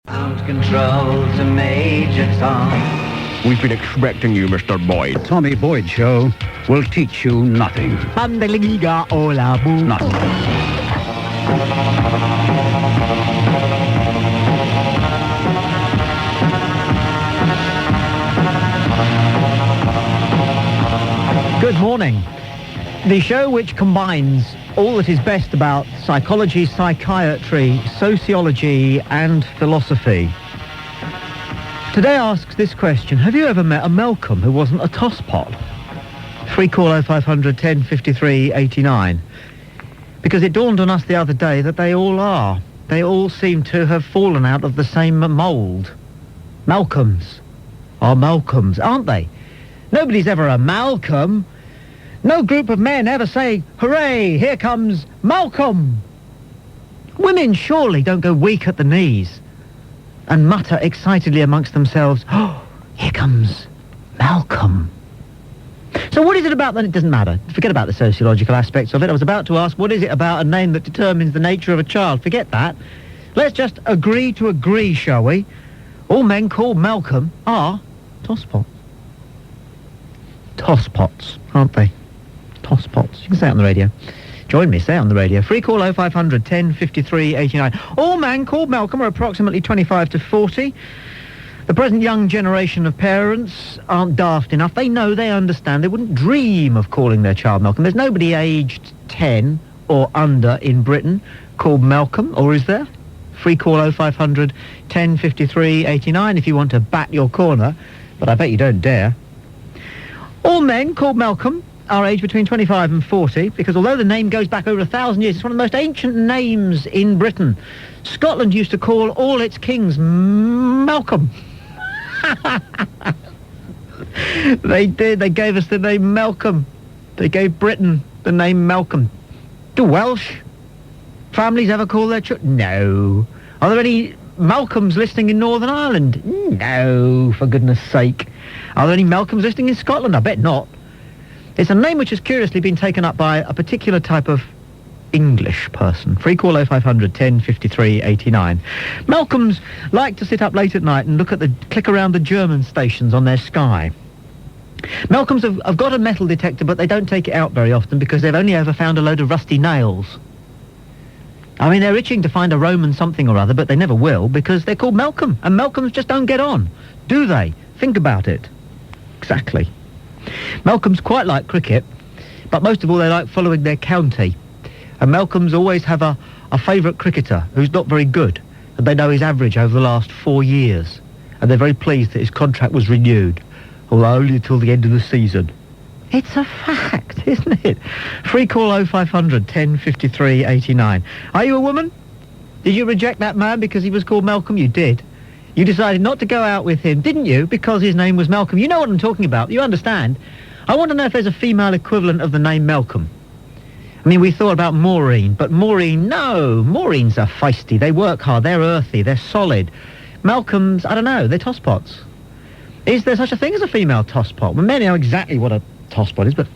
Ground control to Major Tom. We've been expecting you, Mr. Boyd. The Tommy Boyds Show will teach you nothing. Nothing. Good morning. The show which combines all that is best about psychology, psychiatry, sociology and philosophy. Today asks this question: have you ever met a Malcolm who wasn't a tosspot? 3-call 10 53 89. Because it dawned on us the other day that they all are. They all seem to have fallen out of the same mould. Malcolms are Malcolms, aren't they? Nobody's ever a Malcolm. No group of men ever say, hooray, here comes Malcolm. Women surely don't go weak at the knees and mutter excitedly amongst themselves, oh, here comes Malcolm. So what is it about that? It doesn't matter. Forget about the sociological aspects of it. I was about to ask, what is it about a name that determines the nature of a child? Forget that. Let's just agree to agree, shall we? All men called Malcolm are tosspots. Tosspots, aren't they? Tosspots. You can say it on the radio. Join me, say it on the radio. 3-call 10 53 89. All men called Malcolm are approximately 25 to 40. The present young generation of parents aren't daft enough. They know, they understand. They wouldn't dream of calling their child Malcolm. There's nobody aged 10 or under in Britain called Malcolm, or is there? 3-call 10 53 89 if you want to bat your corner, but I bet you don't dare. All men called Malcolm are aged between 25 and 40, because although the name goes back over 1,000 years, it's one of the most ancient names in Britain. Scotland used to call all its kings Malcolm. They did. They gave us the name Malcolm. They gave Britain the name Malcolm. Do Welsh families ever call their children? No. Are there any Malcolms listening in Northern Ireland? No, for goodness sake. Are there any Malcolms listening in Scotland? I bet not. It's a name which has curiously been taken up by a particular type of English person. 3-call 10 53 89. Malcolms like to sit up late at night and click around the German stations on their Sky. Malcolms have got a metal detector, but they don't take it out very often because they've only ever found a load of rusty nails. I mean, they're itching to find a Roman something or other, but they never will because they're called Malcolm, and Malcolms just don't get on, do they? Think about it. Exactly. Malcolms quite like cricket, but most of all they like following their county. And Malcolms always have a favourite cricketer who's not very good, and they know his average over the last 4 years. And they're very pleased that his contract was renewed, although only until the end of the season. It's a fact, isn't it? 3-call 10 53 89. Are you a woman? Did you reject that man because he was called Malcolm? You did. You decided not to go out with him, didn't you? Because his name was Malcolm. You know what I'm talking about. You understand. I want to know if there's a female equivalent of the name Malcolm. I mean, we thought about Maureen, but Maureen, no. Maureen's are feisty. They work hard. They're earthy. They're solid. Malcolms, I don't know. They're tosspots. Is there such a thing as a female tosspot? Well, many know exactly what a tosspot is, but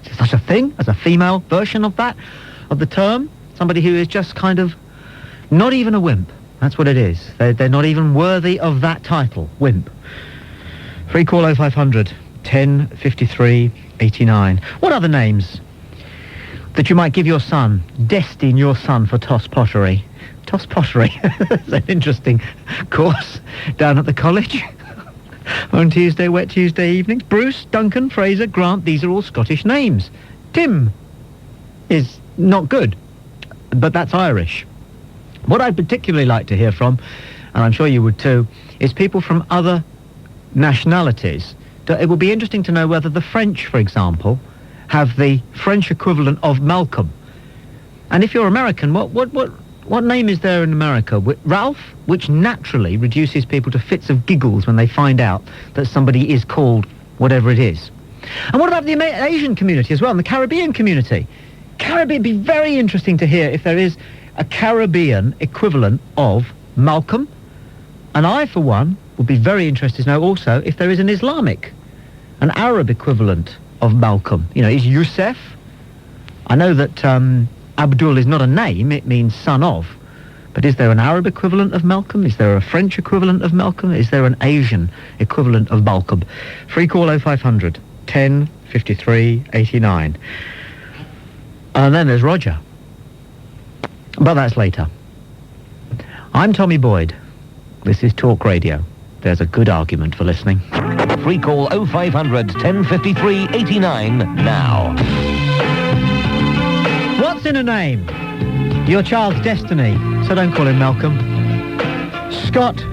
is there such a thing as a female version of that, of the term? Somebody who is just kind of not even a wimp. That's what it is. They're not even worthy of that title, wimp. 3-call 10 53 89. What other names that you might give your son, destine your son for tosspottery? Tosspottery. It's an interesting course down at the college. On Tuesday, wet Tuesday evenings. Bruce, Duncan, Fraser, Grant, these are all Scottish names. Tim is not good, but that's Irish. What I'd particularly like to hear from, and I'm sure you would too, is people from other nationalities. It would be interesting to know whether the French, for example, have the French equivalent of Malcolm. And if you're American, what name is there in America? Ralph, which naturally reduces people to fits of giggles when they find out that somebody is called whatever it is. And what about the Asian community as well, and the Caribbean community? Caribbean, it'd be very interesting to hear if there is a Caribbean equivalent of Malcolm. And I, for one, would be very interested to know also if there is an Arab equivalent of Malcolm. You know, is Youssef? I know that Abdul is not a name, it means son of. But is there an Arab equivalent of Malcolm? Is there a French equivalent of Malcolm? Is there an Asian equivalent of Malcolm? Free call 0500 10 53 89. And then there's Roger. But that's later. I'm Tommy Boyd. This is Talk Radio. There's a good argument for listening. Free call 0500 1053 89 now. What's in a name? Your child's destiny, so don't call him Malcolm. Scott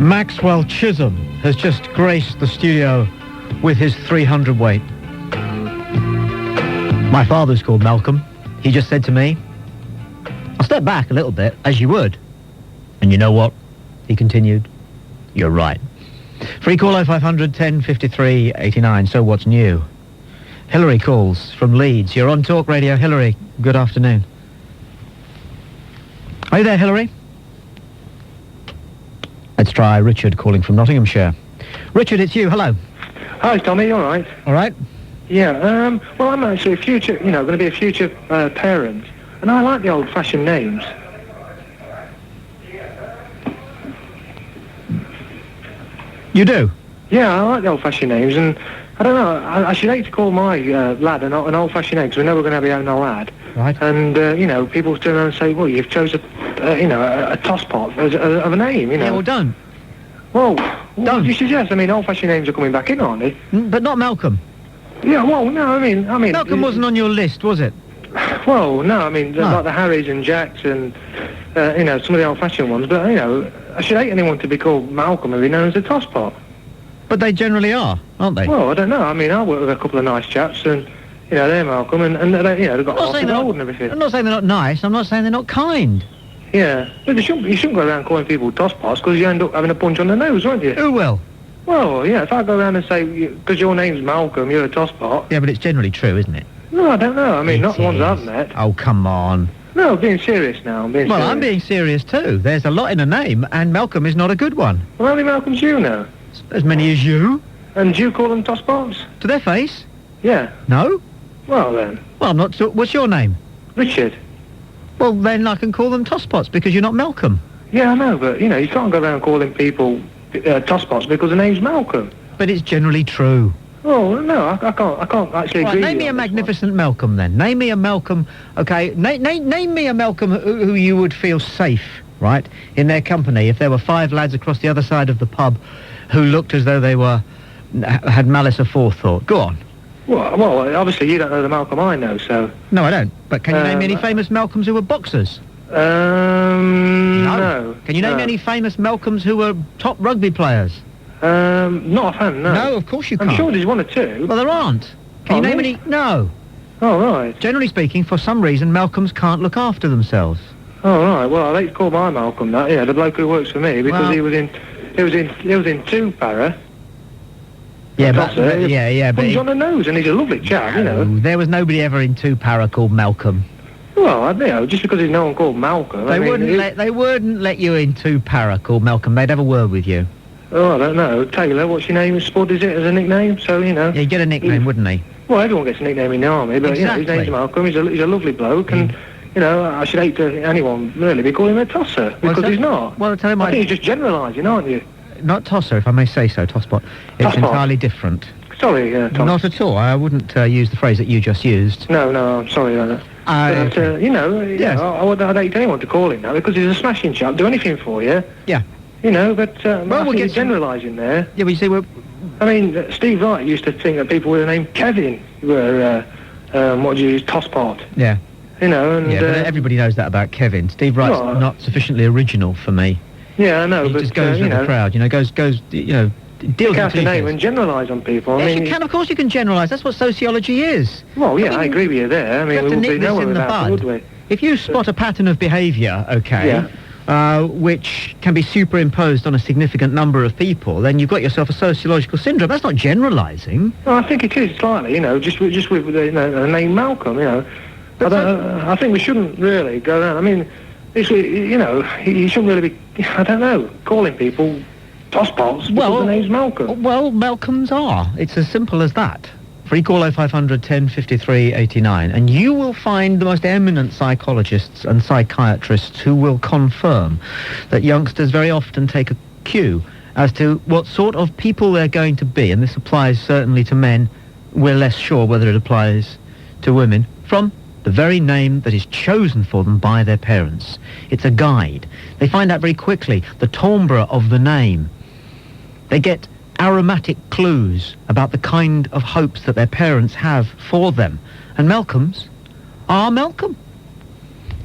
Maxwell Chisholm has just graced the studio with his 300 weight. My father's called Malcolm. He just said to me, I'll step back a little bit, as you would. And you know what? He continued, you're right. Free call 0500 10 53 89. So what's new? Hillary calls from Leeds. You're on Talk Radio. Hillary, good afternoon. Are you there, Hillary? Let's try Richard calling from Nottinghamshire. Richard, it's you. Hello. Hi, Tommy. All right? All right. Yeah. Well, I'm actually going to be a future parent, and I like the old-fashioned names. You do? Yeah, I like the old-fashioned names, and I don't know. I should hate to call my lad an old-fashioned name because we know we're going to be having a lad. Right. And people turn around and say, "Well, you've chose a tosspot of a name." Yeah, well, don't. Well, what Don't. do you suggest? I mean, old-fashioned names are coming back in, aren't they? But not Malcolm. Yeah. Well, no. I mean. Malcolm wasn't on your list, was it? Well, no. I mean, No. like the Harrys and Jacks and some of the old-fashioned ones. But I should hate anyone to be called Malcolm and be known as a tosspot. But they generally are, aren't they? Well, I don't know. I mean, I work with a couple of nice chaps, and they're Malcolm, and they've got lots of gold and everything. I'm not saying they're not nice. I'm not saying they're not kind. Yeah, but you shouldn't go around calling people tosspots because you end up having a punch on the nose, won't you? Who will? Well, yeah. If I go around and say because your name's Malcolm, you're a tosspot. Yeah, but it's generally true, isn't it? No, I don't know. I mean, not the ones It I've is. met. Oh, come on. No, I'm being serious now. I'm being Well, serious. I'm being serious too. There's a lot in a name, and Malcolm is not a good one. Well, how many Malcolms do you know? As many as you. And do you call them tosspots? To their face? Yeah. No? Well then, Well, I'm not... What's your name? Richard. Well, then I can call them Tosspots because you're not Malcolm. Yeah, I know, but you can't go around calling people tosspots because the name's Malcolm. But it's generally true. Oh no, I can't actually Right, agree. name with me you a on this magnificent Malcolm then. Name me a Malcolm, okay? Name me a Malcolm who you would feel safe, right, in their company if there were 5 lads across the other side of the pub who looked as though they had malice aforethought. Go on. one. Well, obviously you don't know the Malcolm I know, so. No, I don't. But can you name any famous Malcolms who were boxers? No. Can you name any famous Malcolms who were top rugby players? Not offhand, no. No, of course you can't. I'm sure there's one or two. Well, there aren't. Can you name really? any? No. Oh, right. Generally speaking, for some reason, Malcolms can't look after themselves. Oh, right. Well, I like to call my Malcolm that. Yeah, the bloke who works for me because Well- he was in two para. Yeah, That's but it. yeah, but Punch on the nose, and he's a lovely chap, there was nobody ever in 2 para called Malcolm. Well, just because there's no one called Malcolm. They wouldn't let you in 2 para called Malcolm. They'd have a word with you. Oh, I don't know. Taylor, what's your name? Spud, is it, as a nickname? So, Yeah, he'd get a nickname, wouldn't he? Well, everyone gets a nickname in the army, but his Exactly. name's Malcolm. He's a lovely bloke, and I should hate to anyone really be calling him a tosser because he's not. Well, tell him I think you're just generalising, aren't you? not tosser, if I may say so, tosspot. It's Tosspot. entirely different. Sorry, Tom. Not at all. I wouldn't use the phrase that you just used. No, I'm sorry. But, Yes. I'd hate anyone to call him that because he's a smashing chap. Do anything for you. Yeah. But Well, I we'll think get you're some- generalising there. Yeah, but you see, I mean, Steve Wright used to think that people with the name Kevin were, what do you use, tosspot. yeah. And Yeah, but everybody knows that about Kevin. Steve Wright's well, not sufficiently original for me. yeah, I know, He but just goes with the crowd, goes, deals pick with out a name details. and generalise on people. Yes, I mean, you can, of course you can generalise. That's what sociology is. well, yeah, I mean, I agree with you there. I we mean, have we to would nip be this nowhere in the without it, bud. would we? If you spot a pattern of behaviour, which can be superimposed on a significant number of people, then you've got yourself a sociological syndrome. That's not generalising. Well, I think it is slightly, just with the name Malcolm, I think we shouldn't really go around. I mean, you shouldn't really be, I don't know, calling people tosspots because the name's Malcolm. Well, Malcolms are. It's as simple as that. Free call 0500 10 53 89, and you will find the most eminent psychologists and psychiatrists who will confirm that youngsters very often take a cue as to what sort of people they're going to be, and this applies certainly to men. We're less sure whether it applies to women, from the very name that is chosen for them by their parents. It's a guide. They find out very quickly the timbre of the name. They get aromatic clues about the kind of hopes that their parents have for them. And Malcolms are Malcolm.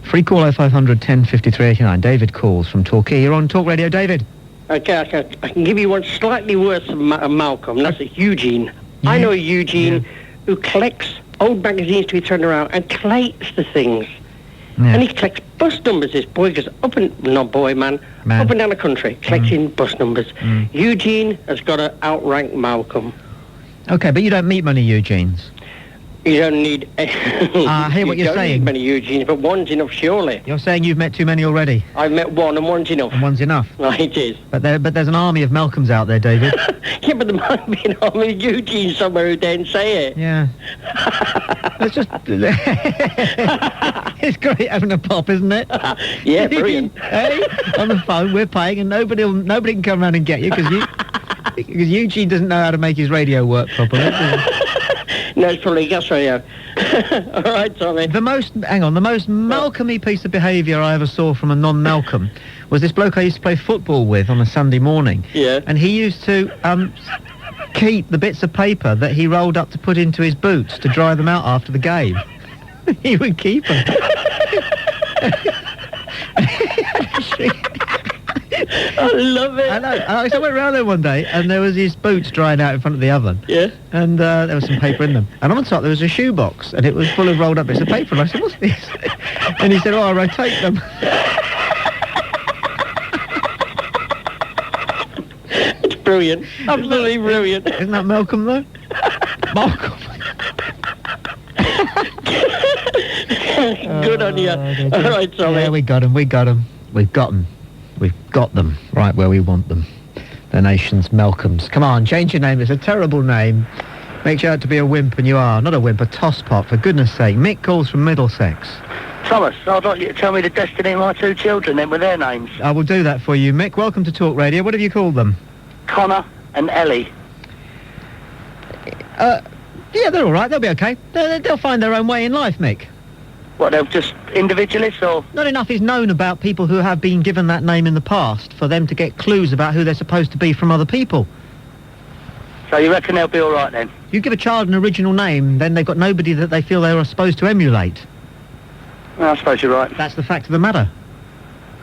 Free call 0500 10 53 89. David calls from Torquay. You're on Talk Radio, David. Okay, I can give you one slightly worse than Malcolm. That's a Eugene. I know a Eugene who collects old magazines to be turned around and collates the things. Yeah. And he collects bus numbers. This boy goes up and up and down the country collecting bus numbers. Eugene has got to outrank Malcolm. Okay, but you don't meet many Eugenes. You don't need... I hear what you're you don't saying. need many Eugenes, but one's enough, surely. You're saying you've met too many already. I've met one, and one's enough. And one's enough. It is. But there's an army of Malcolms out there, David. Yeah, but there might be an army of Eugene somewhere who daren't say it. Yeah. It's just... It's great having a pop, isn't it? Yeah, brilliant. Hey, on the phone, we're paying, and nobody can come around and get you, because Eugene doesn't know how to make his radio work properly. No, it's probably gas radio. All right, Tommy. The most Malcolm-y piece of behaviour I ever saw from a non-Malcolm was this bloke I used to play football with on a Sunday morning. Yeah. And he used to keep the bits of paper that he rolled up to put into his boots to dry them out after the game. He would keep them. I love it. I know. So I went round there one day, and there was his boots drying out in front of the oven. Yeah. And there was some paper in them. And on top there was a shoebox, and it was full of rolled up bits of paper. And I said, "What's this?" And he said, "Oh, I rotate them." It's brilliant. Absolutely brilliant. Isn't that Malcolm, though? Malcolm. Good on you. All right, Tommy. Yeah, we got him. We've got them right where we want them. The nation's Malcolms. Come on, change your name. It's a terrible name. Makes you out to be a wimp, and you are. Not a wimp, a tosspot, for goodness sake. Mick calls from Middlesex. Thomas, I'd like you to tell me the destiny of my two children then with their names. I will do that for you, Mick. Welcome to Talk Radio. What have you called them? Connor and Ellie. Yeah, they're all right. They'll be okay. They'll find their own way in life, Mick. What, they're just individualists or...? Not enough is known about people who have been given that name in the past for them to get clues about who they're supposed to be from other people. So you reckon they'll be all right then? You give a child an original name, then they've got nobody that they feel they are supposed to emulate. Well, I suppose you're right. That's the fact of the matter.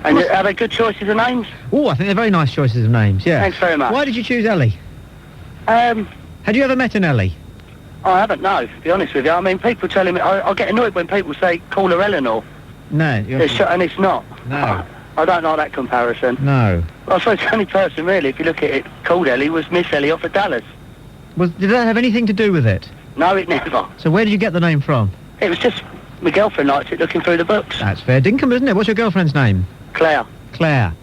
And are they good choices of names? Oh, I think they're very nice choices of names, yeah. Thanks very much. Why did you choose Ellie? Had you ever met an Ellie? I haven't, no, to be honest with you. I mean, people telling me... I get annoyed when people say, call her Eleanor. No. And it's not. No. I don't like that comparison. No. Well, I suppose the only person, really, if you look at it, called Ellie was Miss Ellie off of Dallas. Did that have anything to do with it? No, it never. So where did you get the name from? It was just... My girlfriend liked it, looking through the books. That's fair dinkum, isn't it? What's your girlfriend's name? Claire. Claire.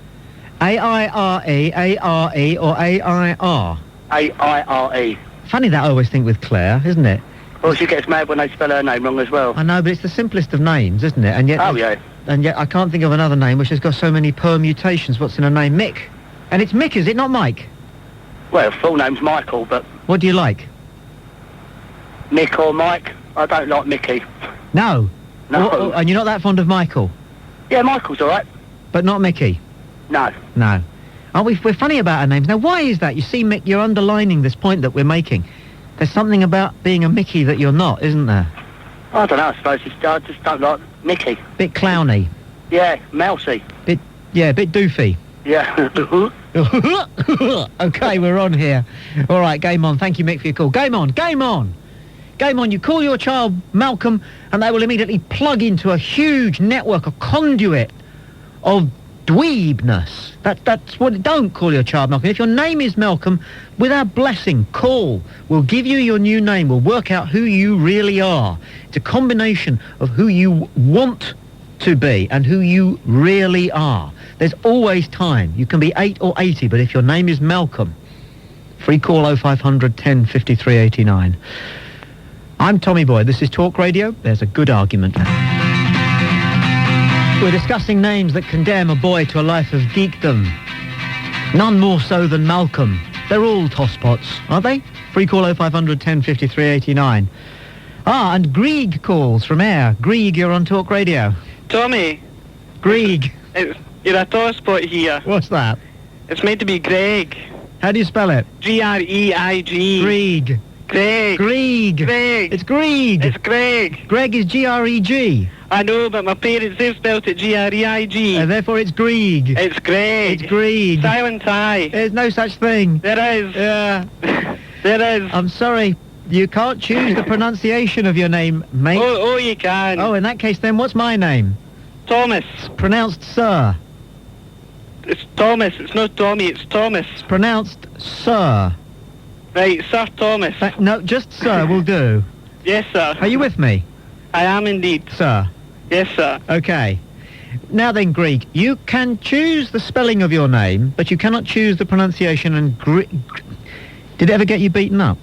A-I-R-E, A-R-E, or A-I-R? A-I-R-E. Funny that I always think with Claire, isn't it? Well, she gets mad when they spell her name wrong as well. I know, but it's the simplest of names, isn't it? And yet, yeah. And yet I can't think of another name which has got so many permutations. What's in a name? Mick. And it's Mick, is it? Not Mike? Well, full name's Michael, but... What do you like? Mick or Mike? I don't like Mickey. No. No. And you're not that fond of Michael? Yeah, Michael's all right. But not Mickey? No. No. Aren't we? We're funny about our names. Now, why is that? You see, Mick, you're underlining this point that we're making. There's something about being a Mickey that you're not, isn't there? I don't know, I suppose I just don't like Mickey. Bit clowny. Yeah, mousy. Bit doofy. Yeah. Okay, we're on here. All right, game on. Thank you, Mick, for your call. Game on, game on. Game on. You call your child Malcolm, and they will immediately plug into a huge network, a conduit of dweebness. That's what... Don't call your child Malcolm. If your name is Malcolm, with our blessing, call. We'll give you your new name. We'll work out who you really are. It's a combination of who you want to be and who you really are. There's always time. You can be 8 or 80, but if your name is Malcolm, free call 0500 10 53 89. I'm Tommy Boyd. This is Talk Radio. There's a good argument. We're discussing names that condemn a boy to a life of geekdom. None more so than Malcolm. They're all tosspots, aren't they? Free call 0500 1053 89. And Grieg calls from Ayr. Grieg, you're on Talk Radio. Tommy, Grieg. you're a tosspot here. What's that? It's meant to be Greg. How do you spell it? G-R-E-I-G. Grieg. Greg. Grieg. Greg. It's Grieg. It's Greg. Greg is G-R-E-G. I know, but my parents, they've spelt it G-R-E-I-G. And therefore it's Grieg. It's Greg. It's Grieg. Silent I. There's no such thing. There is. Yeah. There is. I'm sorry. You can't choose the pronunciation of your name, mate. Oh, you can. Oh, in that case then, what's my name? Thomas. It's pronounced Sir. It's Thomas. It's not Tommy, it's Thomas. It's pronounced Sir. Right, Sir Thomas. No, just Sir will do. Yes, sir. Are you with me? I am indeed. Sir. Yes, sir. Okay. Now then, Greek, you can choose the spelling of your name, but you cannot choose the pronunciation and Did it ever get you beaten up?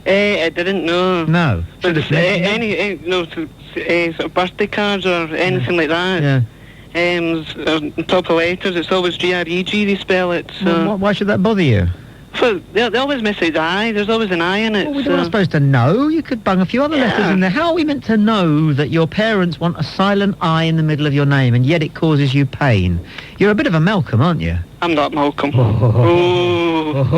I didn't know. No. But sort of birthday cards or anything like that. Yeah. On top of letters, it's always G-R-E-G, they spell it. So. Well, why should that bother you? Well, they always miss out the I. There's always an I in it. Well, we're not supposed to know. You could bung a few other letters in there. How are we meant to know that your parents want a silent I in the middle of your name and yet it causes you pain? You're a bit of a Malcolm, aren't you? I'm not Malcolm.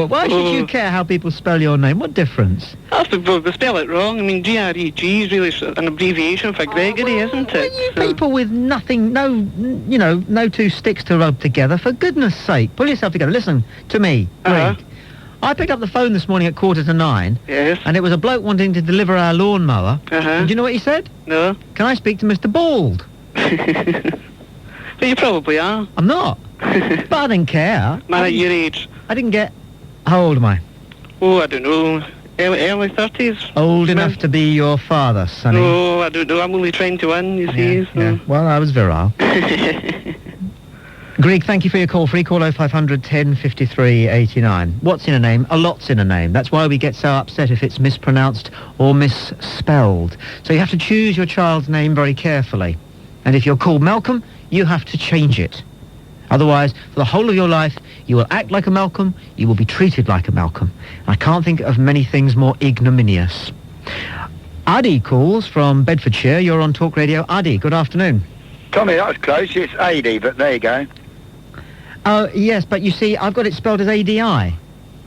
Why should you care how people spell your name? What difference? They spell it wrong. I mean, G-R-E-G is really an abbreviation for Gregory, isn't it? You people with nothing, no two sticks to rub together. For goodness sake, pull yourself together. Listen to me, Greg. I picked up the phone this morning at 8:45. Yes. And it was a bloke wanting to deliver our lawnmower. And do you know what he said? No. Can I speak to Mr. Bald? Well, you probably are. I'm not. But I didn't care. Man at your age. I didn't get... How old am I? Oh, I don't know. Early 30s. Old enough to be your father, sonny. Oh, I don't know. I'm only 21, you see. So. Yeah. Well, I was virile. Greg, thank you for your call. Free call 0500 1053 89. What's in a name? A lot's in a name. That's why we get so upset if it's mispronounced or misspelled. So you have to choose your child's name very carefully. And if you're called Malcolm, you have to change it. Otherwise, for the whole of your life, you will act like a Malcolm, you will be treated like a Malcolm. I can't think of many things more ignominious. Addy calls from Bedfordshire. You're on Talk Radio. Addy, good afternoon. Tommy, that was close. It's AD, but there you go. Oh, yes, but you see, I've got it spelled as ADI. Yeah,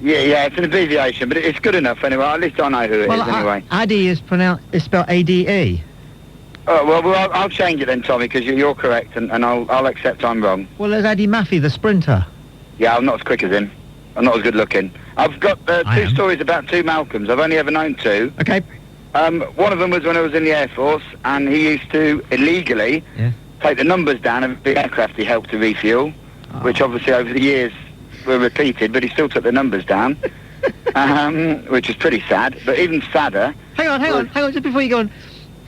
it's an abbreviation, but it's good enough anyway. At least I know who it is anyway. Addy is spelled ADE. Oh, well, I'll change it then, Tommy, because you're correct, and I'll accept I'm wrong. Well, there's Addy Maffey, the sprinter. Yeah, I'm not as quick as him. I'm not as good looking. I've got two stories about two Malcolms. I've only ever known two. Okay. One of them was when I was in the Air Force, and he used to illegally take the numbers down of the aircraft he helped to refuel, which obviously over the years were repeated, but he still took the numbers down, which is pretty sad. But even sadder... Hang on, just before you go on.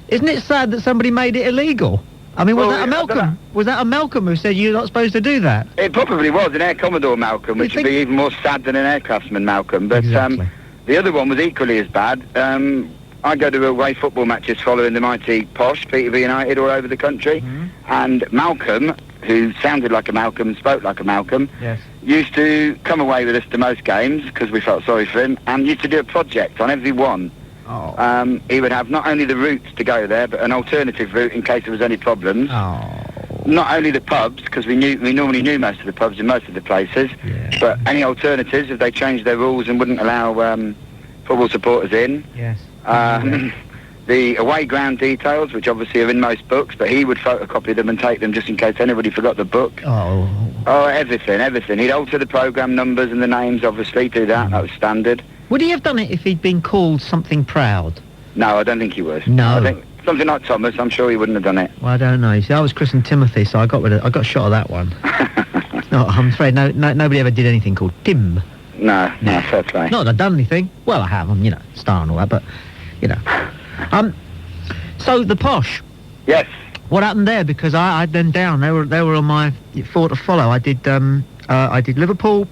Isn't it sad that somebody made it illegal? I mean, was that a Malcolm? Was that a Malcolm who said you're not supposed to do that? It probably was, an Air Commodore Malcolm, which would be even more sad than an aircraftsman Malcolm. But the other one was equally as bad. I go to away football matches following the mighty posh, Peterborough United, all over the country. And Malcolm, who sounded like a Malcolm, spoke like a Malcolm, used to come away with us to most games, because we felt sorry for him, and used to do a project on every one. He would have not only the routes to go there, but an alternative route in case there was any problems. Not only the pubs, because we normally knew most of the pubs in most of the places, but any alternatives if they changed their rules and wouldn't allow football supporters in. The away ground details, which obviously are in most books, but he would photocopy them and take them just in case anybody forgot the book. Everything. He'd alter the programme numbers and the names, obviously, do that. That was standard. Would he have done it if he'd been called something proud? No, I don't think he would. No. I think something like Thomas, I'm sure he wouldn't have done it. Well, I don't know. You see, I was christened Timothy, so I got shot of that one. No, I'm afraid nobody ever did anything called Tim. No, fair play. Not that I've done anything. Well, I have. I'm, star and all that, but, So, the posh. Yes. What happened there? Because I had them down. They were on my thought to follow. I did Liverpool,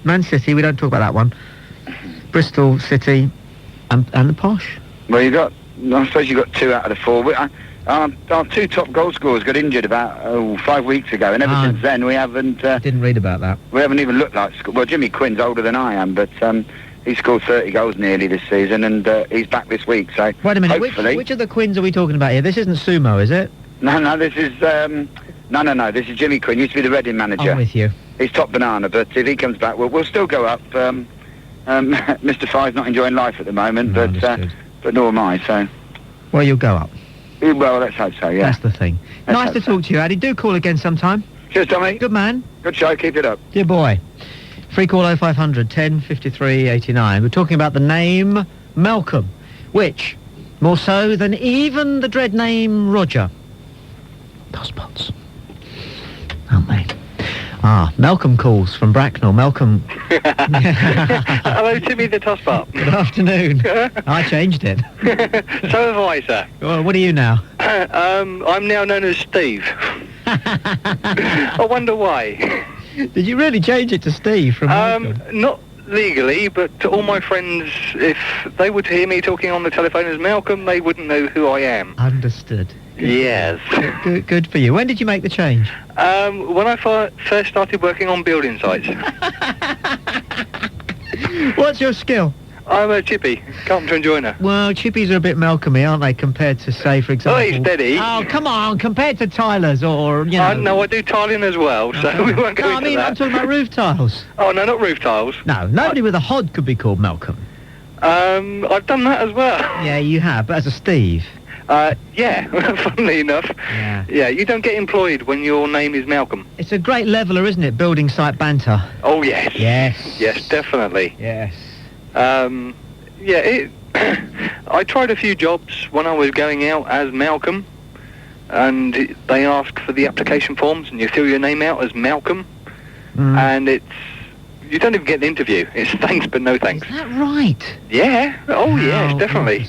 Man City. We don't talk about that one. Bristol City, and the posh. Well, I suppose you got 2 out of the 4. Our 2 top goal scorers got injured about 5 weeks ago, and ever since then we haven't... didn't read about that. We haven't even looked like... Well, Jimmy Quinn's older than I am, but he scored 30 goals nearly this season, and he's back this week, so... Wait a minute, hopefully... which of the Quinns are we talking about here? This isn't Sumo, is it? No, this is... No, this is Jimmy Quinn, used to be the Reading manager. I'm with you. He's top banana, but if he comes back, we'll still go up. Mr. Five's not enjoying life at the moment, but nor am I, so... Well, you'll go up. Well, let's hope so, yeah. That's the thing. Nice to talk to you, Addy. Do call again sometime. Cheers, Tommy. Good man. Good show, keep it up. Dear boy. Free call 0500 10 53 89. We're talking about the name Malcolm, which, more so than even the dread name Roger. Tospots. Aren't they? Malcolm calls from Bracknell. Malcolm. Hello, Timmy the Tosspot. Good afternoon. I changed it. So have I, sir. Well, what are you now? I'm now known as Steve. I wonder why. Did you really change it to Steve from Malcolm? Not legally, but to all my friends, if they would hear me talking on the telephone as Malcolm, they wouldn't know who I am. Understood. Yes. Good for you. When did you make the change? When I first started working on building sites. What's your skill? I'm a chippy, carpenter and joiner. Well, chippies are a bit Malcolmy, aren't they, compared to, say, for example... Oh, he's steady. Oh, come on, compared to tilers or, you know... No, I do tiling as well, so we won't go into that. I'm talking about roof tiles. Oh, no, not roof tiles. No, nobody with a hod could be called Malcolm. I've done that as well. Yeah, you have, but as a Steve. Yeah, funnily enough. Yeah, you don't get employed when your name is Malcolm. It's a great leveller, isn't it, building site banter? Oh, yes. Yes. Yes, definitely. Yes. I tried a few jobs when I was going out as Malcolm, and they asked for the application forms, and you fill your name out as Malcolm, and you don't even get an interview. It's thanks but no thanks. Is that right? Yeah. Oh, yes, definitely.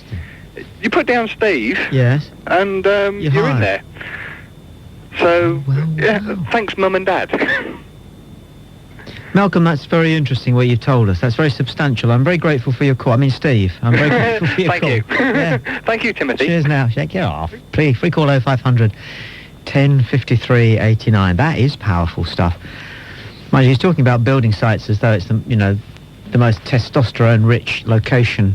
You put down Steve. Yes. And you're in there. So, thanks, Mum and Dad. Malcolm, that's very interesting what you've told us. That's very substantial. I'm very grateful for your call. I mean, Steve, I'm very grateful for your call. Thank you. Yeah. Thank you, Timothy. Cheers now. Shake it off. Free call 0500 10 53 89. That is powerful stuff. Mind you, he's talking about building sites as though it's the most testosterone-rich location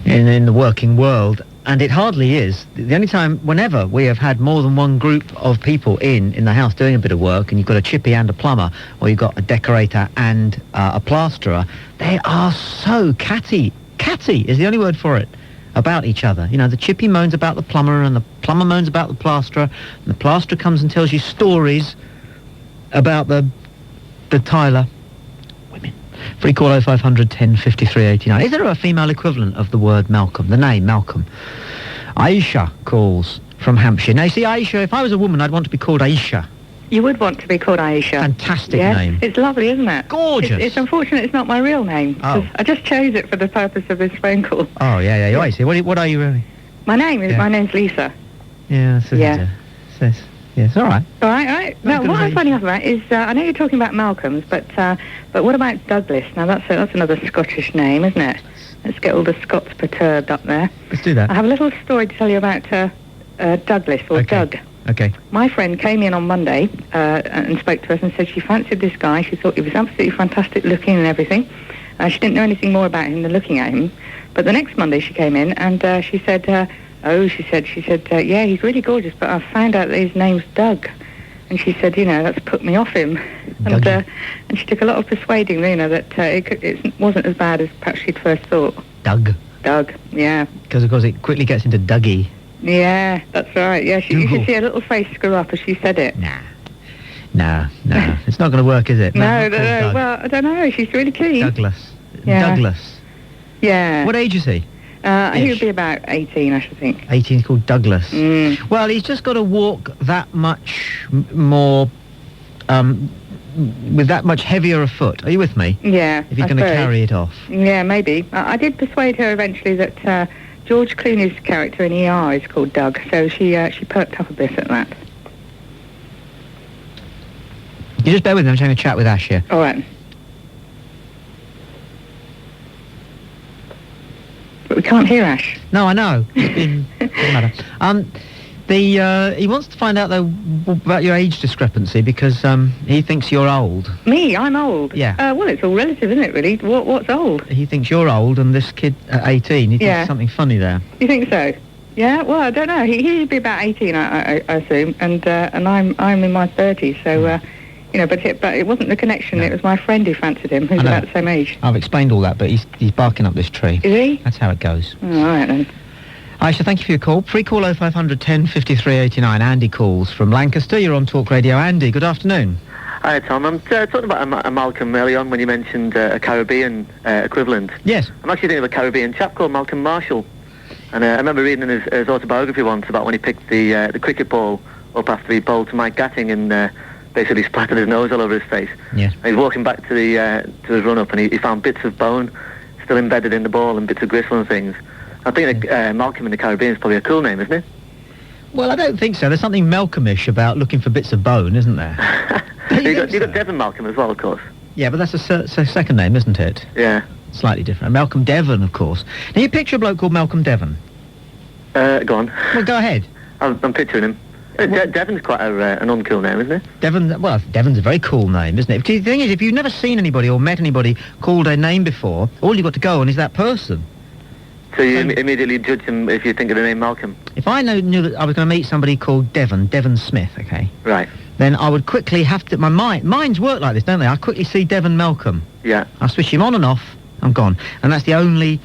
in the working world, and it hardly is. The only time, whenever we have had more than one group of people in the house doing a bit of work, and you've got a chippy and a plumber, or you've got a decorator and a plasterer, they are so catty is the only word for it, about each other. You know, the chippy moans about the plumber, and the plumber moans about the plasterer, and the plasterer comes and tells you stories about the tiler. Free call 0500 10 53 89. Is there a female equivalent of the word Malcolm, the name Malcolm? Aisha calls from Hampshire. Now, you see, Aisha, if I was a woman, I'd want to be called Aisha. You would want to be called Aisha. Fantastic name. It's lovely, isn't it? Gorgeous. It's unfortunate it's not my real name. Oh. I just chose it for the purpose of this phone call. Oh, yeah. I see. What are you really? My name's Lisa. Yeah, Yes, all right. All right. Now, what I'm finding out about is, I know you're talking about Malcolms, but what about Douglas? Now, that's another Scottish name, isn't it? Let's get all the Scots perturbed up there. Let's do that. I have a little story to tell you about Douglas, or Doug. Okay. My friend came in on Monday and spoke to us and said she fancied this guy. She thought he was absolutely fantastic looking and everything. She didn't know anything more about him than looking at him. But the next Monday she came in and she said... yeah, he's really gorgeous, but I found out that his name's Doug. And she said, that's put me off him. And she took a lot of persuading, that it wasn't as bad as perhaps she'd first thought. Doug, yeah. Because, of course, it quickly gets into Dougie. Yeah, that's right. Yeah, you should see her little face screw up as she said it. No. It's not going to work, is it? No. Well, I don't know. She's really keen. Douglas. Yeah. Douglas. Yeah. What age is he? He would be about 18, I should think. 18 is called Douglas. Well, he's just got to walk that much more, with that much heavier a foot. Are you with me? Yeah, if he's going to carry it off. Yeah, maybe. I did persuade her eventually that George Clooney's character in ER is called Doug, so she perked up a bit at that. You just bear with me, I'm having a chat with Ash here. All right. But we can't hear Ash. No, I know. Doesn't matter. He wants to find out, though, about your age discrepancy because he thinks you're old. Me? I'm old? Yeah. Well, it's all relative, isn't it, really? What's old? He thinks you're old, and this kid at 18, he thinks there's something funny there. You think so? Yeah, well, I don't know. He'd be about 18, I assume, and I'm in my 30s, so... but it wasn't the connection. No. It was my friend who fancied him, who's about the same age. I've explained all that, but he's barking up this tree. Is he? That's how it goes. All right, then. Aisha, thank you for your call. Free call 0500 10 53 89. Andy calls from Lancaster. You're on Talk Radio. Andy, good afternoon. Hi, Tom. I'm talking about a Malcolm early on when you mentioned a Caribbean equivalent. Yes. I'm actually thinking of a Caribbean chap called Malcolm Marshall. And I remember reading in his autobiography once about when he picked the cricket ball up after he bowled to Mike Gatting and... basically splattered his nose all over his face. Yes. And he's walking back to his run-up, and he found bits of bone still embedded in the ball and bits of gristle and things. I think Malcolm in the Caribbean is probably a cool name, isn't it? Well, I don't think so. There's something Malcolmish about looking for bits of bone, isn't there? you got Devon Malcolm as well, of course. Yeah, but that's a second name, isn't it? Yeah. Slightly different. Malcolm Devon, of course. Now, you picture a bloke called Malcolm Devon? Go on. Well, go ahead. I'm picturing him. Devon's quite an uncool name, isn't it? Devon's a very cool name, isn't it? The thing is, if you've never seen anybody or met anybody called a name before, all you've got to go on is that person. So you immediately judge him if you think of the name Malcolm? If I knew that I was going to meet somebody called Devon Smith, okay? Right. Then I would quickly have to... Minds work like this, don't they? I quickly see Devon Malcolm. Yeah. I switch him on and off, I'm gone. And that's the only...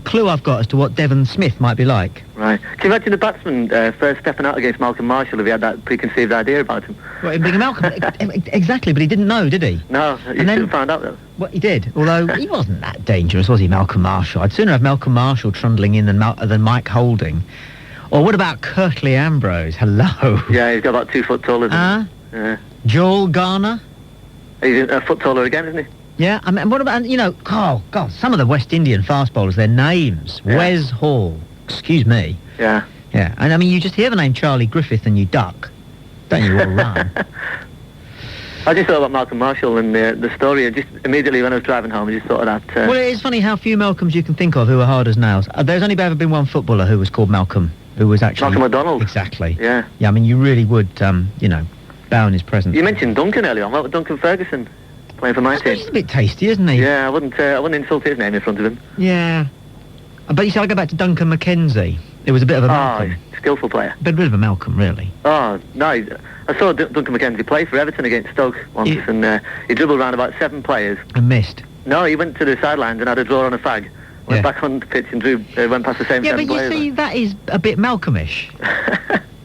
clue I've got as to what Devon Smith might be like. Right. Can you imagine the batsman first stepping out against Malcolm Marshall if he had that preconceived idea about him? Well, him being Malcolm, exactly, but he didn't know, did he? No, you should have found out, though. Well, he did, although he wasn't that dangerous, was he, Malcolm Marshall? I'd sooner have Malcolm Marshall trundling in than Mike Holding. Or what about Kirtley Ambrose? Hello. Yeah, he's got about 2 foot taller than Yeah. Joel Garner? He's a foot taller again, isn't he? Yeah, I mean, what about, God, some of the West Indian fast bowlers, their names. Yeah. Wes Hall. Excuse me. Yeah. Yeah, and I mean, you just hear the name Charlie Griffith and you duck. Don't you all run? I just thought about Malcolm Marshall and the story, and just immediately when I was driving home, I just thought of that. Well, it is funny how few Malcolms you can think of who are hard as nails. There's only ever been one footballer who was called Malcolm, who was actually... Malcolm McDonald. Exactly. Yeah. Yeah, I mean, you really would, bow in his presence. You mentioned Duncan earlier on. What about Duncan Ferguson? Playing for my team. He's a bit tasty, isn't he? Yeah, I wouldn't insult his name in front of him. Yeah. But you see, I go back to Duncan McKenzie. It was a bit of a Malcolm. Skillful player. Bit of a Malcolm, really. Oh, no, I saw Duncan McKenzie play for Everton against Stoke once, and he dribbled around about 7 players. And missed? No, he went to the sidelines and had a draw on a fag. Went back on the pitch and went past the same 7 players. Yeah, but you see, that is a bit Malcolmish.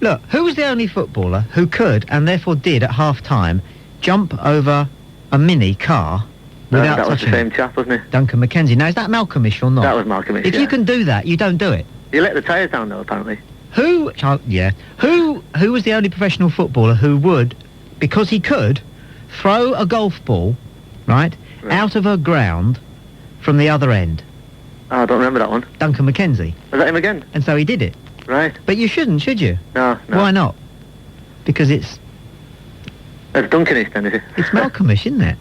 Look, who was the only footballer who could, and therefore did at half-time, jump over a mini car without that was touching the same chap, wasn't it? Duncan McKenzie. Now, is that Malcolmish or not? That was Malcolmish, If you can do that, you don't do it. You let the tyres down, though, apparently. Who was the only professional footballer who would, because he could, throw a golf ball, right, out of a ground from the other end? Oh, I don't remember that one. Duncan McKenzie. Was that him again? And so he did it. Right. But you shouldn't, should you? No. Why not? Because it's... That's Duncanish, then, is it? It's Malcolmish, isn't it?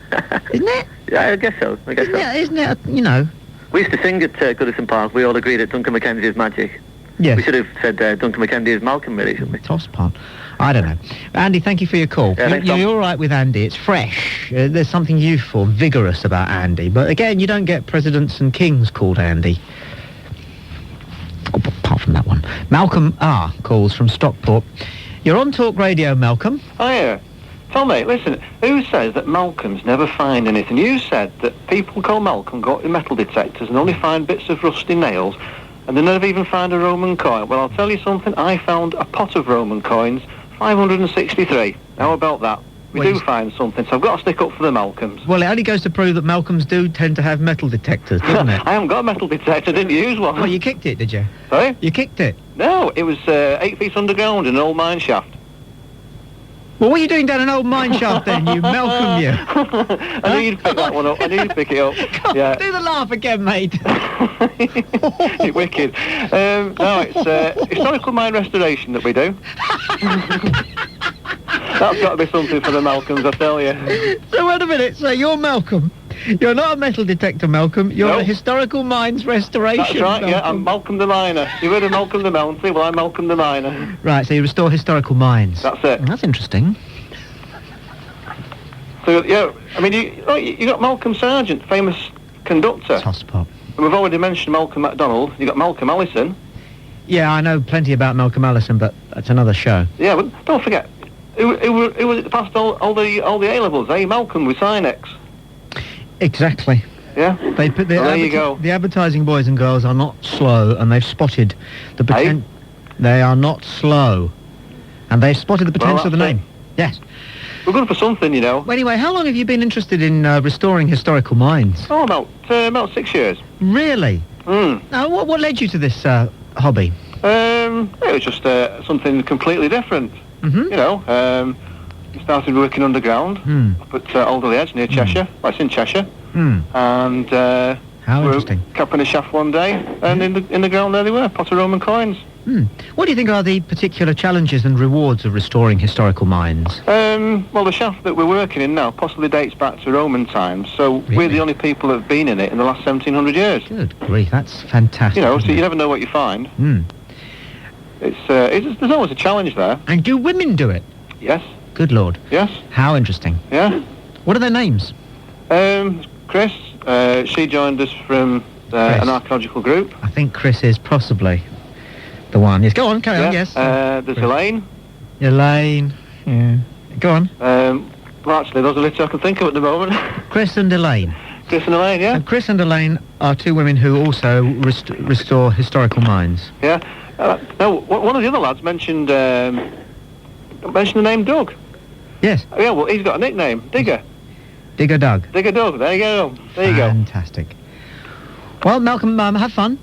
Isn't it? Yeah, I guess so. Isn't it, We used to sing at Goodison Park. We all agreed that Duncan McKenzie is magic. Yes. We should have said Duncan McKenzie is Malcolm, really, shouldn't we? Tosspot. I don't know. Andy, thank you for your call. Yeah, you're all right with Andy. It's fresh. There's something youthful, vigorous about Andy. But again, you don't get presidents and kings called Andy. Oh, apart from that one. Malcolm R. calls from Stockport. You're on Talk Radio, Malcolm. Hiya. Tommy, listen, who says that Malcolms never find anything? You said that people called Malcolm got metal detectors and only find bits of rusty nails, and they never even find a Roman coin. Well, I'll tell you something, I found a pot of Roman coins, 563. How about that? We do find something, so I've got to stick up for the Malcolms. Well, it only goes to prove that Malcolms do tend to have metal detectors, doesn't it? I haven't got a metal detector, I didn't use one. Well, you kicked it, did you? Sorry? You kicked it? No, it was 8 feet underground in an old mine shaft. Well, what are you doing down an old mine shaft then, you Malcolm, you? I knew you'd pick that one up. I knew you'd pick it up. God, do the laugh again, mate. You're wicked. No, it's historical mine restoration that we do. That's got to be something for the Malcolms, I tell you. So wait a minute. So you're Malcolm. You're not a metal detector, Malcolm. You're a historical minds restoration. That's right, Malcolm. yeah, I'm Malcolm the Miner. You heard of Malcolm the Mountie? Well, I'm Malcolm the Miner. Right, so you restore historical minds. That's it. That's interesting. So, yeah, I mean, you got Malcolm Sargent, famous conductor. Tosspot. And we've already mentioned Malcolm MacDonald. You got Malcolm Allison. Yeah, I know plenty about Malcolm Allison, but that's another show. Yeah, but don't forget, who was it that passed all the A-levels, eh? Malcolm with Sinex. Exactly. Yeah? They put there you go. The advertising boys and girls are not slow, and they've spotted the potential. They are not slow, and they've spotted the potential of the name. Yes. We're good for something, you know. Well, anyway, how long have you been interested in restoring historical minds? Oh, about 6 years. Really? Now, what led you to this hobby? It was just something completely different. You know, started working underground up at Alderley Edge near Cheshire. Well, it's in Cheshire. And how interesting. Capping a shaft one day, and in the ground there they were, pot of Roman coins. What do you think are the particular challenges and rewards of restoring historical minds? Well, the shaft that we're working in now possibly dates back to Roman times, so we're the only people that have been in it in the last 1700 years. Good grief, that's fantastic. You know, so you never know what you find. There's always a challenge there. And do women do it? Yes. Good Lord. Yes. How interesting. Yeah. What are their names? Chris, she joined us from an archaeological group. I think Chris is possibly the one. Yes, go on, carry on, yes. There's Elaine. Elaine, yeah. Go on. Well, actually, those are the two I can think of at the moment. Chris and Elaine. Chris and Elaine, yeah. And Chris and Elaine are two women who also restore historical minds. Yeah. No, one of the other lads mentioned the name Doug. Yes. Yeah, well, he's got a nickname, Digger. Digger Doug. Digger Doug, there you go. Fantastic. Well, Malcolm, have fun.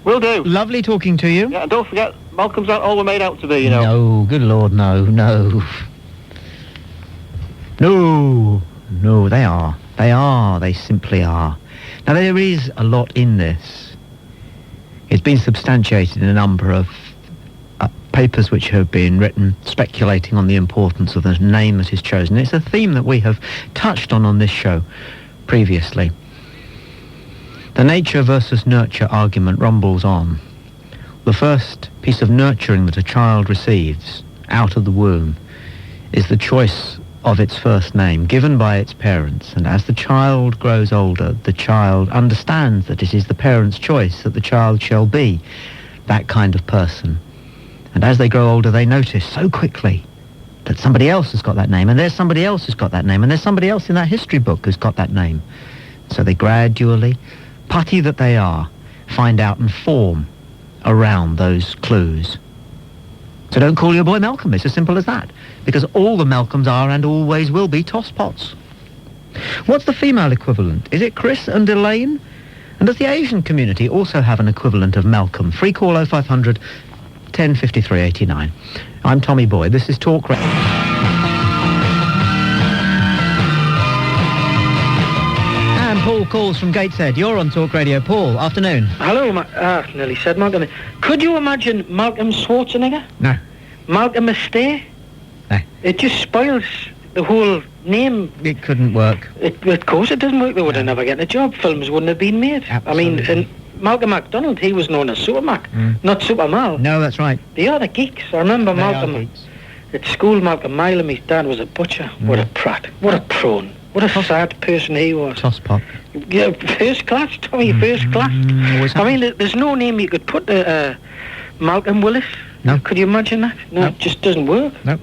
Will do. Lovely talking to you. Yeah, and don't forget, Malcolm's not all we're made out to be, you know. No, good Lord, no. No, they are. They simply are. Now, there is a lot in this. It's been substantiated in a number of papers which have been written speculating on the importance of the name that is chosen. It's a theme that we have touched on this show previously. The nature versus nurture argument rumbles on. The first piece of nurturing that a child receives out of the womb is the choice of its first name given by its parents, and as the child grows older, the child understands that it is the parents' choice that the child shall be that kind of person. And as they grow older, they notice so quickly that somebody else has got that name, and there's somebody else who's got that name, and there's somebody else in that history book who's got that name. So they gradually, putty that they are, find out and form around those clues. So don't call your boy Malcolm, it's as simple as that, because all the Malcolms are and always will be tosspots. What's the female equivalent? Is it Chris and Elaine? And does the Asian community also have an equivalent of Malcolm? Free call 0500 1053 89. I'm Tommy Boyd. This is Talk Radio. And Paul calls from Gateshead. You're on Talk Radio. Paul, afternoon. Hello, nearly said Malcolm. Could you imagine Malcolm Schwarzenegger? No. Malcolm Astaire? No. It just spoils the whole name. It couldn't work. Of course it doesn't work. They would have never gotten a job. Films wouldn't have been made. Absolutely. I mean, and Malcolm MacDonald, he was known as Super Mac, not Super Mal. No, that's right. They are the geeks. I remember They are Malcolm geeks. at school. Malcolm Milam, his dad was a butcher. What a prat. What a prone. What a sad person he was. Tosspot. Yeah, first class, Tommy, first class. I mean, there's no name you could put Malcolm Willis. No. Could you imagine that? No, it just doesn't work. No.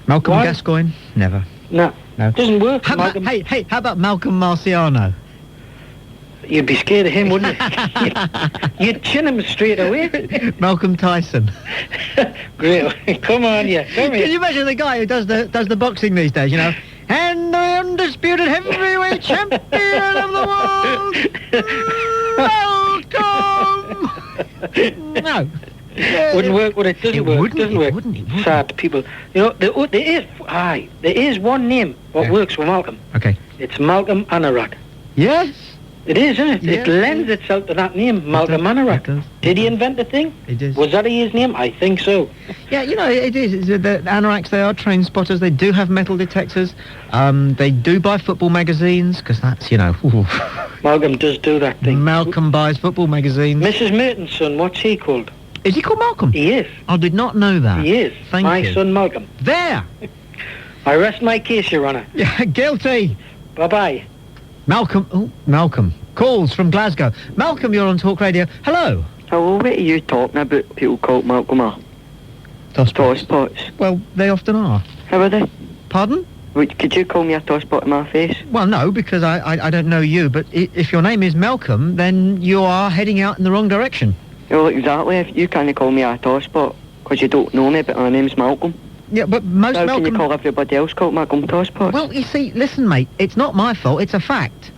Malcolm Why? Gascoigne? Never. No. It doesn't work. How about, hey, how about Malcolm Marciano? You'd be scared of him, wouldn't you? You'd chin him straight away. Malcolm Tyson. Great. Come on, yeah. Come Can you imagine the guy who does the boxing these days, you know? And the undisputed heavyweight champion of the world, Malcolm! No. Wouldn't work, would it? Doesn't work. Doesn't work. Sad people. You know, there is one name what works for Malcolm. Okay. It's Malcolm Anorak. Yes. It is, isn't it? Yeah, It lends itself to that name, Malcolm Anorak. Did he invent the thing? It is. Was that his name? I think so. Yeah, you know, it is. The anoraks, they are train spotters. They do have metal detectors. They do buy football magazines, because that's, you know... Malcolm does do that thing. Malcolm buys football magazines. Mrs. Merton's son, what's he called? Is he called Malcolm? He is. I did not know that. He is. Thank my you. son Malcolm. There! I rest my case, Your Honour. Yeah, guilty. Bye-bye. Malcolm. Calls from Glasgow. Malcolm, you're on Talk Radio. Hello. Hello, what are you talking about? People called Malcolm are? Tospots. Well, they often are. How are they? Pardon? Could you call me a tosspot in my face? Well, no, because I don't know you, but if your name is Malcolm, then you are heading out in the wrong direction. Well, exactly. If you can't call me a tosspot, because you don't know me, but my name's Malcolm. Yeah, but most How Malcolm... can you call everybody else called Malcolm Tosspots? Well, you see, listen, mate, it's not my fault, it's a fact.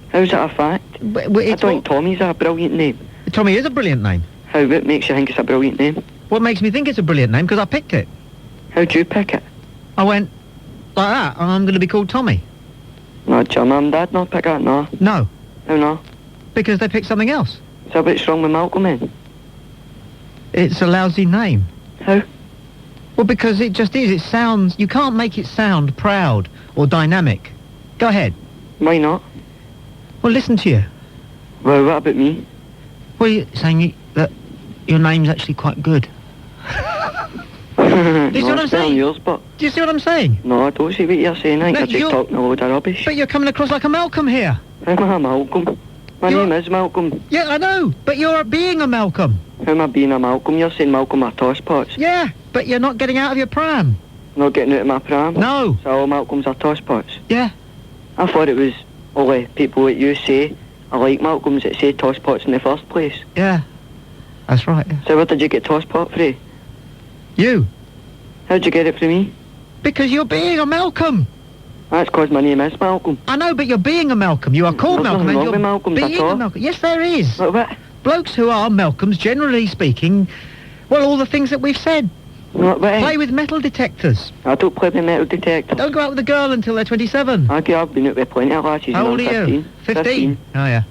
How's that a fact? I don't think Tommy's a brilliant name. Tommy is a brilliant name. How? What makes you think it's a brilliant name? What makes me think it's a brilliant name? Because I picked it. How'd you pick it? I went, like that, and I'm going to be called Tommy. No, did your mum and dad not pick that? No. No. How no? Because they picked something else. So what's wrong with Malcolm then? It's a lousy name. How? Well, because it just is. It sounds... You can't make it sound proud or dynamic. Go ahead. Why not? Well, listen to you. Well, what about me? Well, you're saying that your name's actually quite good. Do you see what I'm saying? Yours, but... Do you see what I'm saying? No, I don't see what you're saying. I think you're just talking a load of rubbish. But you're coming across like a Malcolm here. I'm a Malcolm. My name is Malcolm. Yeah, I know, but you're being a Malcolm. How am I being a Malcolm? You're saying Malcolm are tosspots. Yeah, but you're not getting out of your pram. Not getting out of my pram? No. So all Malcolms are tosspots? Yeah. I thought it was only people that you say are like Malcolms that say tosspots in the first place. Yeah, that's right. Yeah. So where did you get tosspot from? You. How'd you get it from me? Because you're being a Malcolm. That's because my name is Malcolm. I know, but you're being a Malcolm. You are called There's Malcolm, nothing and wrong you're with Malcolms being at all. a Malcolm. Yes, there is. What? Blokes who are Malcolms, generally speaking, well, all the things that we've said. What? Play with metal detectors. I don't play with metal detectors. Don't go out with a girl until they're 27. I've been out with plenty of lasses. How old are you? 15. Oh, yeah.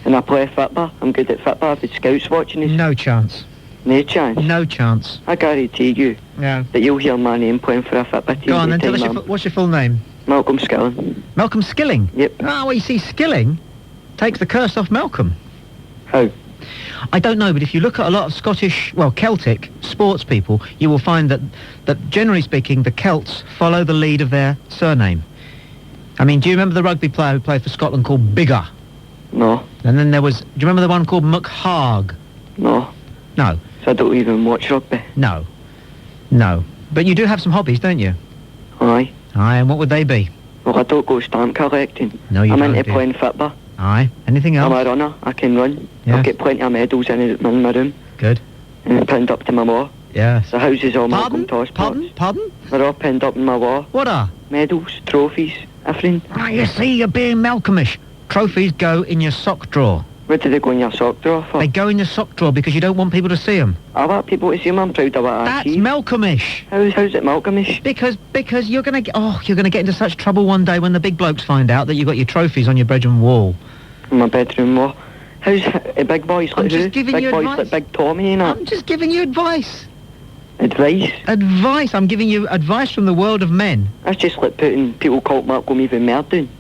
And I play football. I'm good at football. If the scouts watching us. No chance. No chance? No chance. I guarantee you that you'll hear my name playing for a football team. Go on, then tell us what's your full name? Malcolm Skilling. Malcolm Skilling? Yep. Ah, well, you see, Skilling takes the curse off Malcolm. How? I don't know, but if you look at a lot of Scottish, well, Celtic sports people, you will find that generally speaking, the Celts follow the lead of their surname. I mean, do you remember the rugby player who played for Scotland called Biggar? No. And then there was, do you remember the one called McHarg? No. No. So I don't even watch rugby? No. No. But you do have some hobbies, don't you? Aye. Aye, and what would they be? Well, I don't go stamp collecting. No, you I'm don't, into do you? playing football. Aye. Anything else? I'm a runner. I can run. Yeah. I've got plenty of medals in my room. Good. And pinned up to my wall. Yes. The house is all Pardon? Malcolm Tosspots. Pardon? They're all pinned up in my wall. What are? Medals, trophies, everything. Ah, you see, you're being Malcolmish. Trophies go in your sock drawer. Where do they go in your sock drawer for? They go in your sock drawer because you don't want people to see them. I want people to see them. I'm proud of what I That's achieved. Malcolmish. How's it Malcolmish? Because you're gonna get into such trouble one day when the big blokes find out that you've got your trophies on your bedroom wall. On my bedroom wall. How's big boys like I'm just who? giving Big you boys advice. like Big Tommy and that. I'm just giving you advice. Advice? Advice. I'm giving you advice from the world of men. That's just like putting people called Malcolm even more down.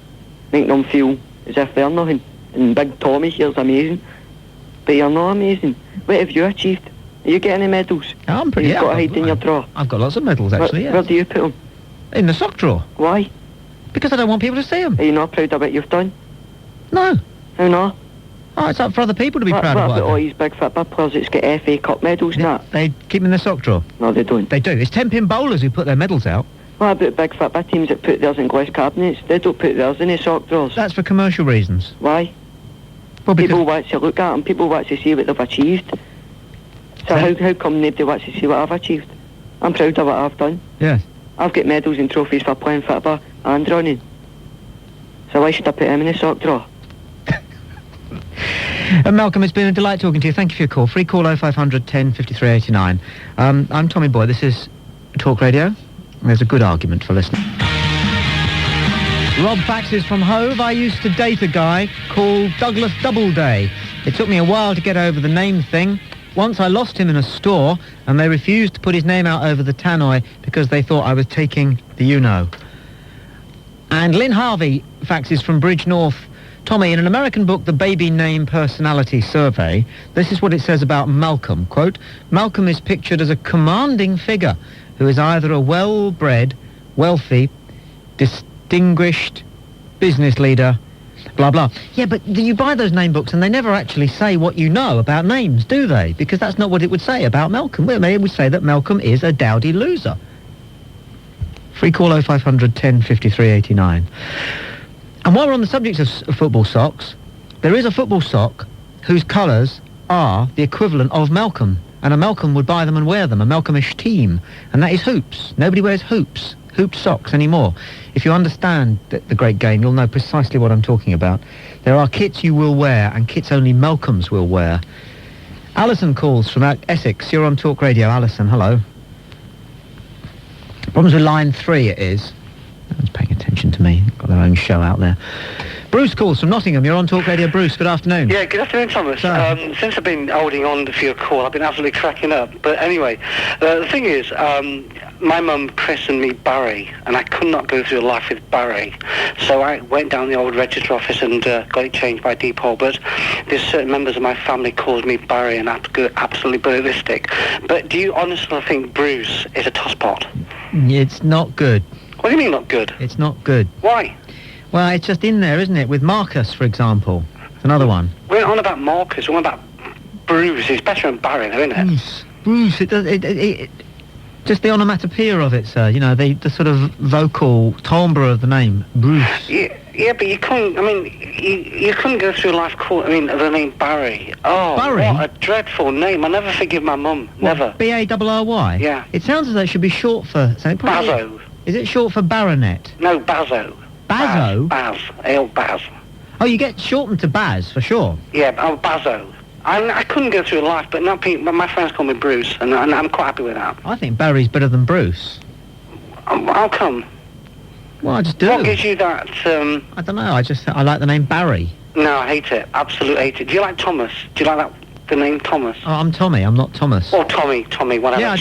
Make them feel as if they're nothing. And Big Tommy here's amazing. But you're not amazing. What have you achieved? Are you getting any medals? I'm pretty... You've got to hide in your drawer. I've got lots of medals, actually, Where do you put them? In the sock drawer. Why? Because I don't want people to see them. Are you not proud of what you've done? No. How not? Oh, it's up for other people to be proud of what what about all these big football players that's got FA Cup medals and that? They keep them in their sock drawer. No, they don't. They do. It's 10-pin bowlers who put their medals out. What about big football teams that put theirs in glass cabinets? They don't put theirs in their sock drawers. That's for commercial reasons. Why? Well, because... People want to look at them. People want to see what they've achieved. So how come nobody wants to see what I've achieved? I'm proud of what I've done. Yes. I've got medals and trophies for playing football and running. So why should I put him in a sock drawer? Malcolm, it's been a delight talking to you. Thank you for your call. Free call 0500 10 53 89. I'm Tommy Boyd. This is Talk Radio. There's a good argument for listening. Rob faxes from Hove. I used to date a guy called Douglas Doubleday. It took me a while to get over the name thing. Once I lost him in a store, and they refused to put his name out over the tannoy because they thought I was taking the you-know. And Lynn Harvey faxes from Bridge North. Tommy, in an American book, The Baby Name Personality Survey, this is what it says about Malcolm. Quote, Malcolm is pictured as a commanding figure who is either a well-bred, wealthy, distinguished business leader, blah, blah. Yeah, but you buy those name books and they never actually say what you know about names, do they? Because that's not what it would say about Malcolm. Well, it would say that Malcolm is a dowdy loser. Free call 0500 10 53 89. And while we're on the subject of football socks, there is a football sock whose colours are the equivalent of Malcolm. And a Malcolm would buy them and wear them, a Malcolmish team. And that is hoops. Nobody wears hoop socks anymore. If you understand the great game, you'll know precisely what I'm talking about. There are kits you will wear and kits only Malcolms will wear. Alison calls from Essex. You're on Talk Radio. Alison, hello. Problems with line 3 it is. No one's paying attention to me. Got their own show out there. Bruce calls from Nottingham. You're on Talk Radio. Bruce, good afternoon. Yeah, good afternoon, Thomas. Since I've been holding on for your call, I've been absolutely cracking up. But anyway, the thing is, my mum christened me Barry, and I could not go through life with Barry. So I went down the old register office and got it changed by Depot. But there's certain members of my family calls me Barry, and I go absolutely ballistic. But do you honestly think Bruce is a tosspot? It's not good. What do you mean not good? It's not good. Why? Well, it's just in there, isn't it? With Marcus, for example. It's another one. We're on about Marcus, we're on about Bruce. It's better than Barry, though, isn't it? Bruce, it does... It just the onomatopoeia of it, sir. You know, the sort of vocal timbre of the name, Bruce. Yeah, but you couldn't... I mean, you couldn't go through life calling... the name Barry. Oh, Barry? What a dreadful name. I never forgive my mum. Never. B-A-R-R-Y? Yeah. It sounds as though it should be short for something. Bazo. Is it short for baronet? No, Bazo. Bazo? Baz. L. Baz. Oh, you get shortened to Baz, for sure. Yeah, Bazo. I couldn't go through life, but now my friends call me Bruce, and I'm quite happy with that. I think Barry's better than Bruce. How come? Well, I just do. What gives you that, I don't know, I like the name Barry. No, I hate it. Absolutely hate it. Do you like Thomas? Do you like the name Thomas? Oh, I'm Tommy, I'm not Thomas. Or Tommy, whatever. Yeah,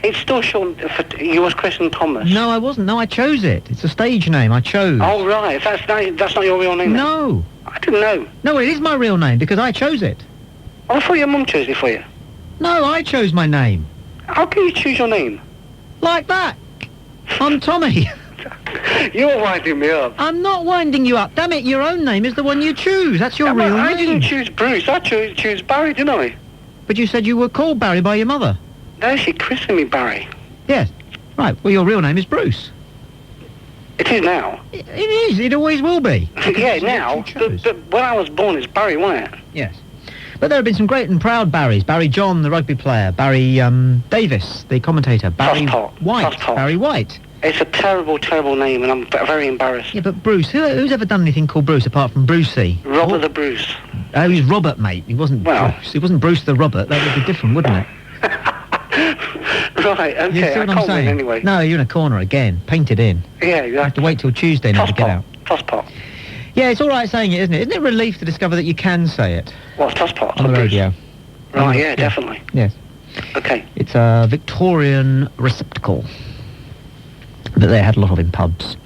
It's still short for... You was christened Thomas. No, I wasn't. No, I chose it. It's a stage name. I chose. Oh, right. That's not your real name, then? No. I didn't know. No, it is my real name, because I chose it. Oh, I thought your mum chose it for you. No, I chose my name. How can you choose your name? Like that. I'm Tommy. You're winding me up. I'm not winding you up. Damn it, your own name is the one you choose. That's your real name. I didn't choose Bruce. I choose Barry, didn't I? But you said you were called Barry by your mother. No, she christened me Barry. Yes. Right, well, your real name is Bruce. It is now. It is. It always will be. Yeah, now. But when I was born, it's Barry, wasn't it? Yes. But there have been some great and proud Barrys. Barry John, the rugby player. Barry Davis, the commentator. Barry White. Tosspot. Barry White. It's a terrible, terrible name, and I'm very embarrassed. Yeah, but Bruce, who's ever done anything called Bruce apart from Brucey? Robert the Bruce. Oh, he's Robert, mate. He wasn't Bruce. He wasn't Bruce the Robert. That would be different, wouldn't it? Right, okay. You see what I'm saying? Anyway. No, you're in a corner again. Painted in. Yeah, You have to wait till Tuesday now to get out. Tosspot. Yeah, it's all right saying it, isn't it? Isn't it a relief to discover that you can say it? What's Tosspot? On the radio. Right, yeah, definitely. Yes. Okay. It's a Victorian receptacle that they had a lot of in pubs.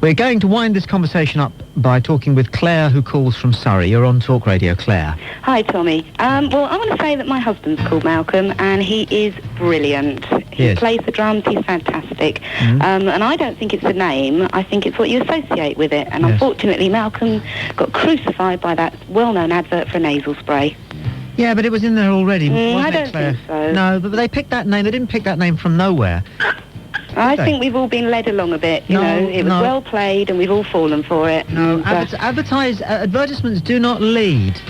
We're going to wind this conversation up by talking with Claire, who calls from Surrey. You're on Talk Radio, Claire. Hi, Tommy. Well, I want to say that my husband's called Malcolm, and he is brilliant. He plays the drums. He's fantastic. And I don't think it's the name. I think it's what you associate with it. And unfortunately, Malcolm got crucified by that well-known advert for a nasal spray. Yeah, but it was in there already, wasn't I it, don't Claire? think so. No, but they picked that name. They didn't pick that name from nowhere. I think we've all been led along a bit, you know. It was well played and we've all fallen for it. No, advertisements do not lead.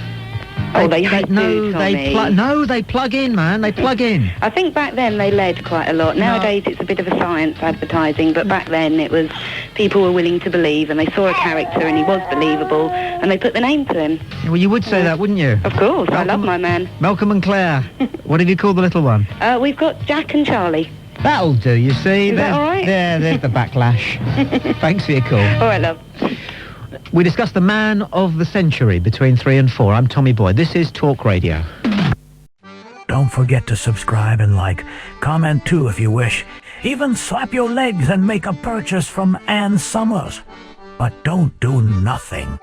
They do, Tommy. They plug in, man. They plug in. I think back then they led quite a lot. Nowadays it's a bit of a science, advertising, but back then it was people were willing to believe, and they saw a character and he was believable, and they put the name to him. Well, you would say that, wouldn't you? Of course. I love my man. Malcolm and Claire. What have you called the little one? We've got Jack and Charlie. That'll do, you see. Is that all right? There's the backlash. Thanks for your call. All right, love. We discuss the man of the century between 3 and 4. I'm Tommy Boyd. This is Talk Radio. Don't forget to subscribe and like. Comment too if you wish. Even slap your legs and make a purchase from Ann Summers. But don't do nothing.